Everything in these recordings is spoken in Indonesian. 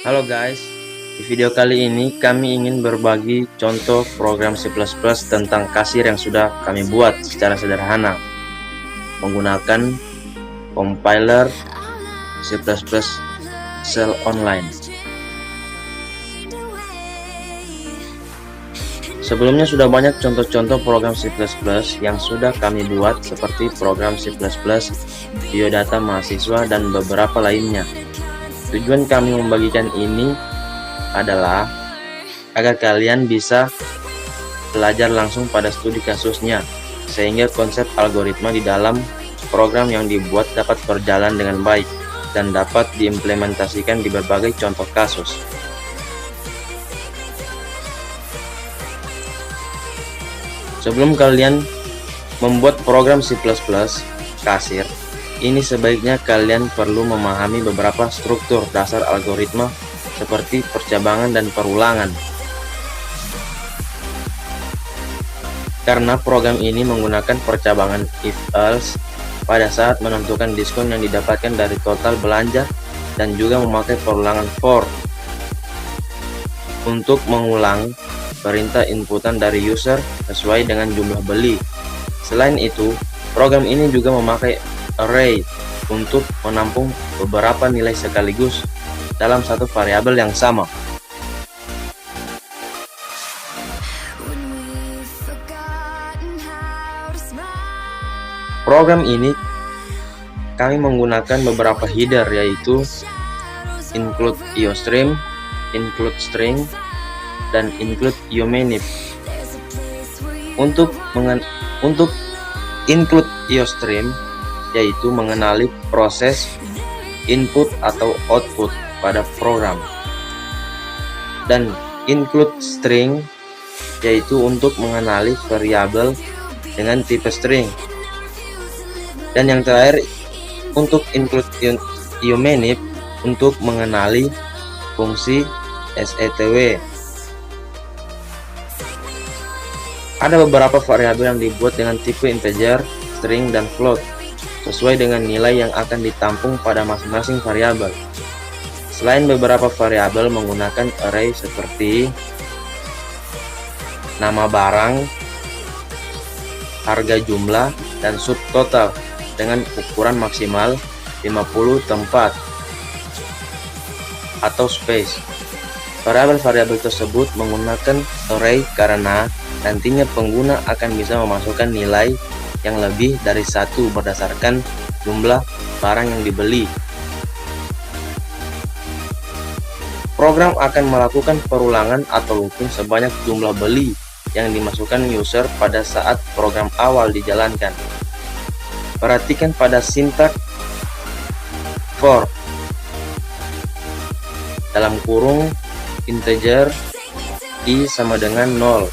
Halo guys, di video kali ini kami ingin berbagi contoh program C++ tentang kasir yang sudah kami buat secara sederhana menggunakan compiler C++ Shell Online. Sebelumnya sudah banyak contoh-contoh program C++ yang sudah kami buat seperti program C++ biodata mahasiswa dan beberapa lainnya. Tujuan kami membagikan ini adalah agar kalian bisa belajar langsung pada studi kasusnya, sehingga konsep algoritma di dalam program yang dibuat dapat berjalan dengan baik dan dapat diimplementasikan di berbagai contoh kasus. Sebelum kalian membuat program C++ kasir, ini sebaiknya kalian perlu memahami beberapa struktur dasar algoritma seperti percabangan dan perulangan. Karena program ini menggunakan percabangan if-else pada saat menentukan diskon yang didapatkan dari total belanja dan juga memakai perulangan for untuk mengulang perintah inputan dari user sesuai dengan jumlah beli. Selain itu, program ini juga memakai array untuk menampung beberapa nilai sekaligus dalam satu variabel yang sama. Program ini kami menggunakan beberapa header, yaitu include iostream, include string, dan include iomanip. Untuk include iostream yaitu mengenali proses input atau output pada program, dan include string yaitu untuk mengenali variabel dengan tipe string, dan yang terakhir untuk include iomanip untuk mengenali fungsi setw. Ada beberapa variabel yang dibuat dengan tipe integer, string, dan float sesuai dengan nilai yang akan ditampung pada masing-masing variabel. Selain beberapa variabel menggunakan array seperti nama barang, harga jumlah, dan subtotal dengan ukuran maksimal 50 tempat atau space. Variabel-variabel tersebut menggunakan array karena nantinya pengguna akan bisa memasukkan nilai yang lebih dari satu berdasarkan jumlah barang yang dibeli. Program akan melakukan perulangan atau looping sebanyak jumlah beli yang dimasukkan user pada saat program awal dijalankan. Perhatikan pada sintaks for dalam kurung integer i sama dengan 0,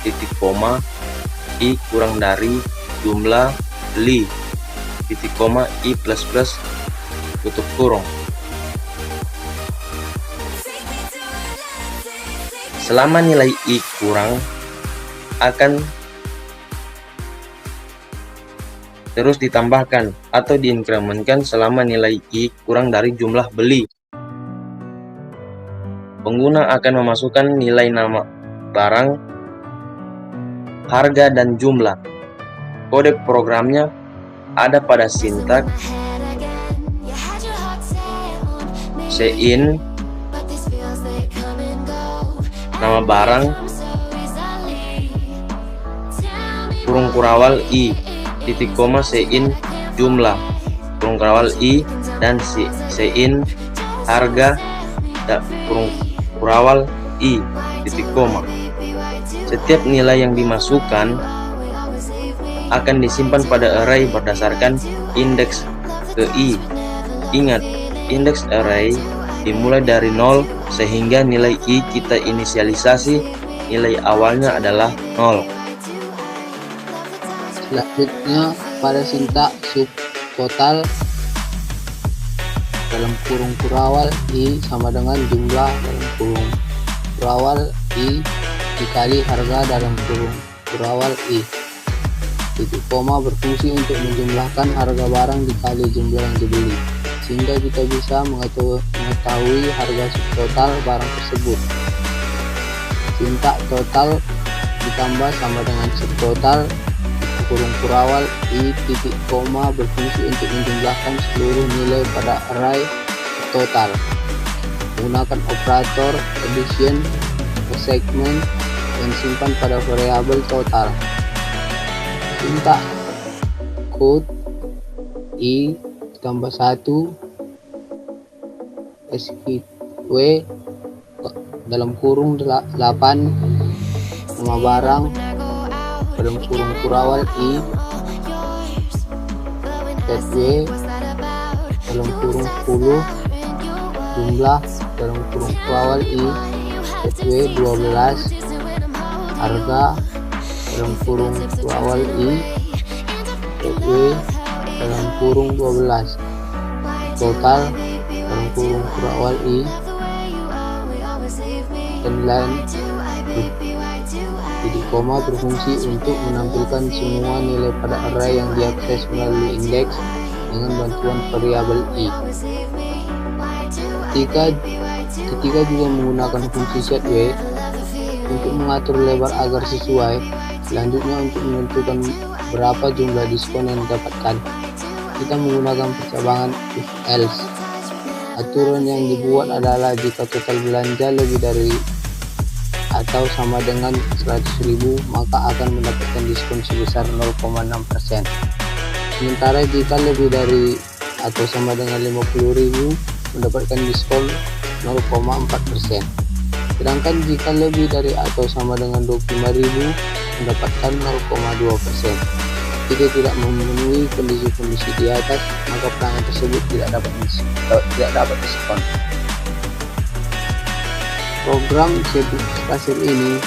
titik koma i kurang dari jumlah beli, titik koma i plus plus tutup kurung. Selama nilai i kurang akan terus ditambahkan atau diinkrementkan selama nilai i kurang dari jumlah beli. Pengguna akan memasukkan nilai nama barang, harga, dan jumlah. Kode programnya ada pada sintaks cin nama barang kurung kurawal i titik koma cin jumlah kurung kurawal i dan cin harga kurung kurawal i titik koma. Setiap nilai yang dimasukkan akan disimpan pada array berdasarkan indeks ke i. Ingat, indeks array dimulai dari 0 sehingga nilai i kita inisialisasi nilai awalnya adalah 0. Selanjutnya pada sintaks subtotal dalam kurung kurawal i sama dengan jumlah dalam kurung kurawal i dikali harga dalam kurung kurawal i. Titik koma berfungsi untuk menjumlahkan harga barang dikali jumlah yang dibeli, sehingga kita bisa mengetahui harga subtotal barang tersebut. Tinta total ditambah sama dengan subtotal kurung kurawal I titik koma berfungsi untuk menjumlahkan seluruh nilai pada array total. Menggunakan operator addition per segment yang simpan pada variabel total. Tinta code I tambah 1 SQW dalam kurung 8 nama barang dalam kurung kurawal I ZW dalam kurung 10 jumlah dalam kurung kurawal I ZW 12 harga dalam kurung kurawal I ZW dalam kurung 12 total dalam kurung kurawal I dan lain titik koma berfungsi untuk menampilkan semua nilai pada array yang diakses melalui indeks dengan bantuan variabel I. Ketika juga menggunakan fungsi setW untuk mengatur lebar agar sesuai. Selanjutnya untuk menentukan berapa jumlah diskon yang didapatkan, kita menggunakan percabangan if else. Aturan yang dibuat adalah jika total belanja lebih dari atau sama dengan 100.000 maka akan mendapatkan diskon sebesar 0,6%. Sementara jika lebih dari atau sama dengan 50.000 mendapatkan diskon 0,4%. Sedangkan jika lebih dari atau sama dengan 25.000 mendapatkan 0,2%. Jika tidak memenuhi kondisi-kondisi di atas, maka pelanggan tersebut tidak dapat diskon. Program Cebux Kasir ini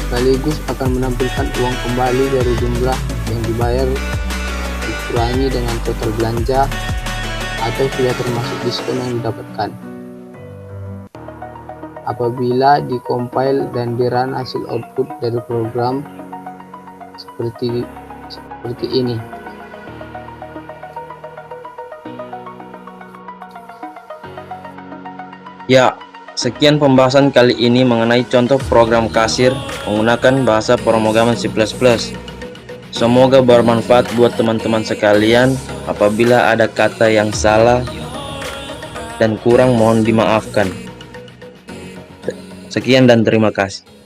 sekaligus akan menampilkan uang kembali dari jumlah yang dibayar dikurangi dengan total belanja atau sudah termasuk diskon yang didapatkan. Apabila dikompil dan dirun, hasil output dari program seperti ini. Ya, sekian pembahasan kali ini mengenai contoh program kasir menggunakan bahasa pemrograman C++. Semoga bermanfaat buat teman-teman sekalian. Apabila ada kata yang salah dan kurang mohon dimaafkan. Sekian dan terima kasih.